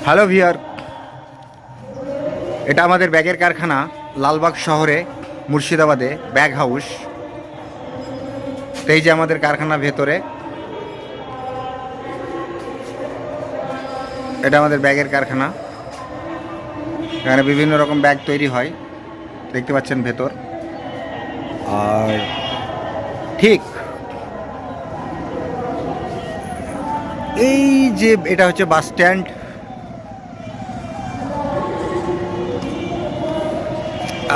Hello ভিয়ার, এটা আমাদের ব্যাগের কারখানা লালবাগ শহরে মুর্শিদাবাদে ব্যাগ হাউস। তো এই যে আমাদের কারখানা ভেতরে, এটা আমাদের ব্যাগের কারখানা। এখানে বিভিন্ন রকম ব্যাগ তৈরি হয়, দেখতে পাচ্ছেন ভেতর। আর ঠিক এই যে এটা হচ্ছে বাস স্ট্যান্ড,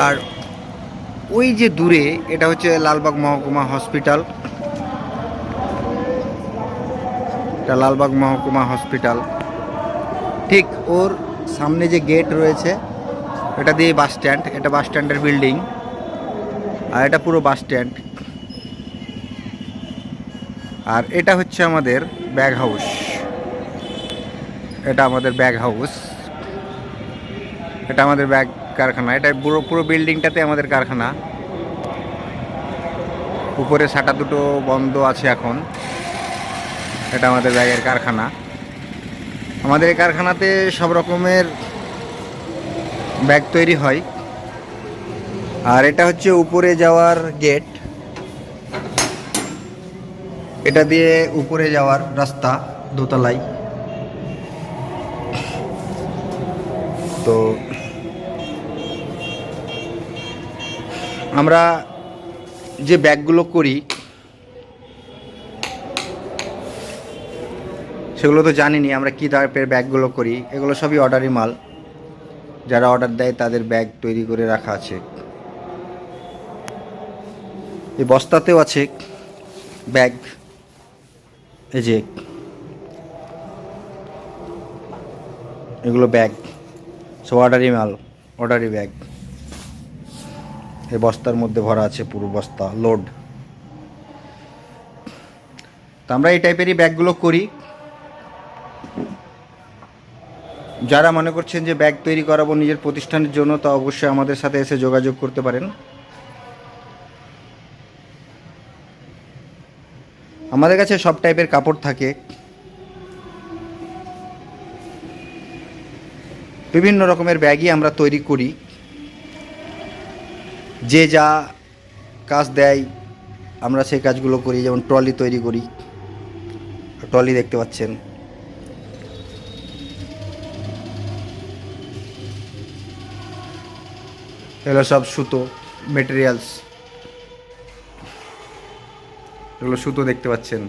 আর ওই যে দূরে এটা হচ্ছে লালবাগ মহকুমা হসপিটাল। এটা লালবাগ মহকুমা হসপিটাল। ঠিক ওর সামনে যে গেট রয়েছে এটা দিয়ে বাস স্ট্যান্ড, এটা বাস স্ট্যান্ডের বিল্ডিং, আর এটা পুরো বাস স্ট্যান্ড। আর এটা হচ্ছে আমাদের ব্যাগ হাউস, এটা আমাদের ব্যাগ হাউস, এটা আমাদের ব্যাগ কারখানা। এটা পুরো পুরো বিল্ডিংটাতে আমাদের কারখানা। উপরে শাটার দুটো বন্ধ আছে এখন। এটা আমাদের ব্যাগের কারখানা। আমাদের এই কারখানাতে সব রকমের ব্যাগ তৈরি হয়। আর এটা হচ্ছে উপরে যাওয়ার গেট, এটা দিয়ে উপরে যাওয়ার রাস্তা দোতলায়। তো আমরা যে ব্যাগগুলো করি সেগুলো তো জানিনি আমরা কী টাইপের ব্যাগগুলো করি। এগুলো সবই অর্ডারি মাল, যারা অর্ডার দেয় তাদের ব্যাগ তৈরি করে রাখা আছে। এই বস্তাতেও আছে ব্যাগ, এই যে এগুলো ব্যাগ সব অর্ডারি মাল, অর্ডারি ব্যাগ। এই বস্তার মধ্যে ভরা আছে, পুরো বস্তা লোড। তো আমরা এই টাইপেরই ব্যাগগুলো করি। যারা মনে করছেন যে ব্যাগ তৈরি করাবো নিজের প্রতিষ্ঠানের জন্য, তা অবশ্যই আমাদের সাথে এসে যোগাযোগ করতে পারেন। আমাদের কাছে সব টাইপের কাপড় থাকে, বিভিন্ন রকমের ব্যাগই আমরা তৈরি করি। যে যা কাজ দেয় আমরা সেই কাজগুলো করি। যেমন ট্রলি তৈরি করি, ট্রলি দেখতে পাচ্ছেন। এগুলো সব সুতো মেটেরিয়ালস, এগুলো সুতো দেখতে পাচ্ছেন,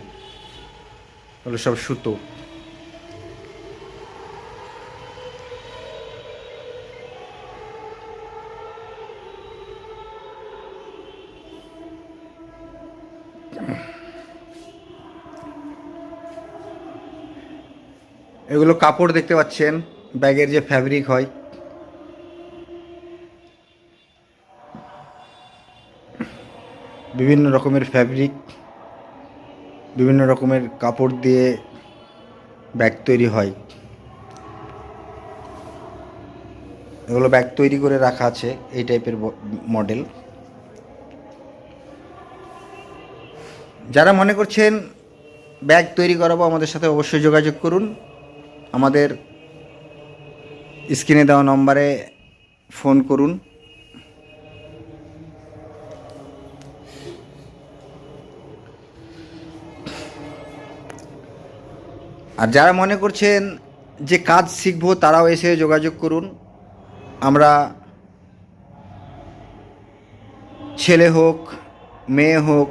এগুলো সব সুতো। এগুলো কাপড় দেখতে পাচ্ছেন, ব্যাগের যে ফ্যাব্রিক হয়, বিভিন্ন রকমের ফ্যাব্রিক, বিভিন্ন রকমের কাপড় দিয়ে ব্যাগ তৈরি হয়। এগুলো ব্যাগ তৈরি করে রাখা আছে, এই টাইপের মডেল। যারা মনে করছেন ব্যাগ তৈরি করাবো আমাদের সাথে অবশ্যই যোগাযোগ করুন। আমাদের স্ক্রিনে দেওয়া নম্বরে ফোন করুন। আর যারা মনে করছেন যে কাজ শিখবো তারাও এসে যোগাযোগ করুন। আমরা ছেলে হোক মেয়ে হোক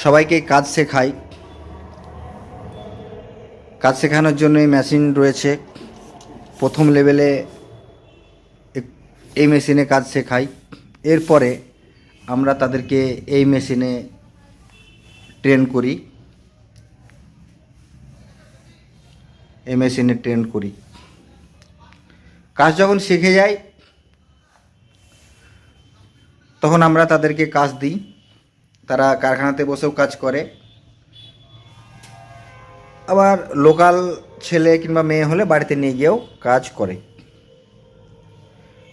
সবাইকে কাজ শেখাই। কাজ শেখানোর জন্যই মেশিন রয়েছে। প্রথম লেভেলে এই মেশিনে কাজ শেখাই, এরপরে আমরা তাদেরকে এই মেশিনে ট্রেন করি, এই মেশিনে ট্রেন করি। কাজ যখন শিখে যায় তখন আমরা তাদেরকে কাজ দিই। তারা কারখানাতে বসেও কাজ করে, আবার লোকাল ছেলে কিংবা মেয়ে হলে বাড়িতে নিয়ে গিয়েও কাজ করে।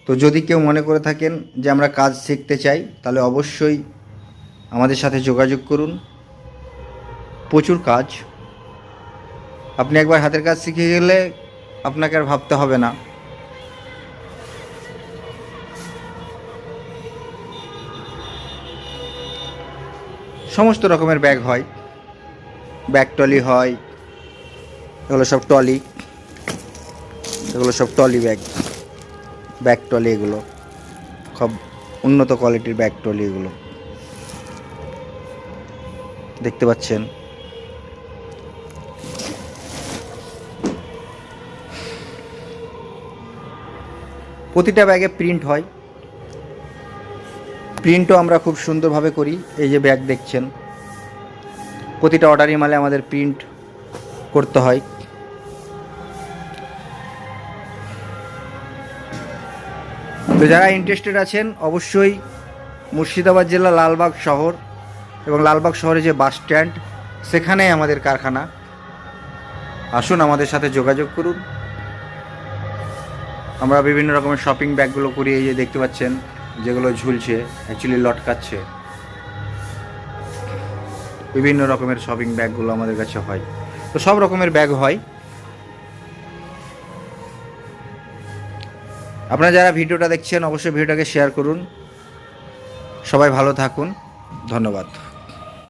তো যদি কেউ মনে করে থাকেন যে আমরা কাজ শিখতে চাই, তাহলে অবশ্যই আমাদের সাথে যোগাযোগ করুন। প্রচুর কাজ, আপনি একবার হাতের কাজ শিখে গেলে আপনাকে আর ভাবতে হবে না। সমস্ত রকমের ব্যাগ হয়, ব্যাগ ট্রলি হয়, এগুলো সব ট্রলি, এগুলো সব ট্রলি ব্যাগ, ব্যাগ ট্রলি, এগুলো খুব উন্নত কোয়ালিটির ব্যাগ ট্রলি এগুলো দেখতে পাচ্ছেন। প্রতিটা ব্যাগে প্রিন্ট হয়, প্রিন্টও আমরা খুব সুন্দরভাবে করি। এই যে ব্যাগ দেখছেন, প্রতিটা অর্ডারি মালে আমাদের প্রিন্ট করতে হয়। তো যারা ইন্টারেস্টেড আছেন অবশ্যই মুর্শিদাবাদ জেলা লালবাগ শহর এবং লালবাগ শহরে যে বাস স্ট্যান্ড সেখানেই আমাদের কারখানা। আসুন আমাদের সাথে যোগাযোগ করুন। আমরা বিভিন্ন রকমের শপিং ব্যাগগুলো করি, এই যে দেখতে পাচ্ছেন যেগুলো ঝুলছে, অ্যাকচুয়ালি লটকাচ্ছে। বিভিন্ন রকমের শপিং ব্যাগগুলো আমাদের কাছে হয়। তো সব রকমের ব্যাগ হয়। আপনারা যারা ভিডিওটা দেখছেন অবশ্যই ভিডিওটাকে শেয়ার করুন। সবাই ভালো থাকুন, ধন্যবাদ।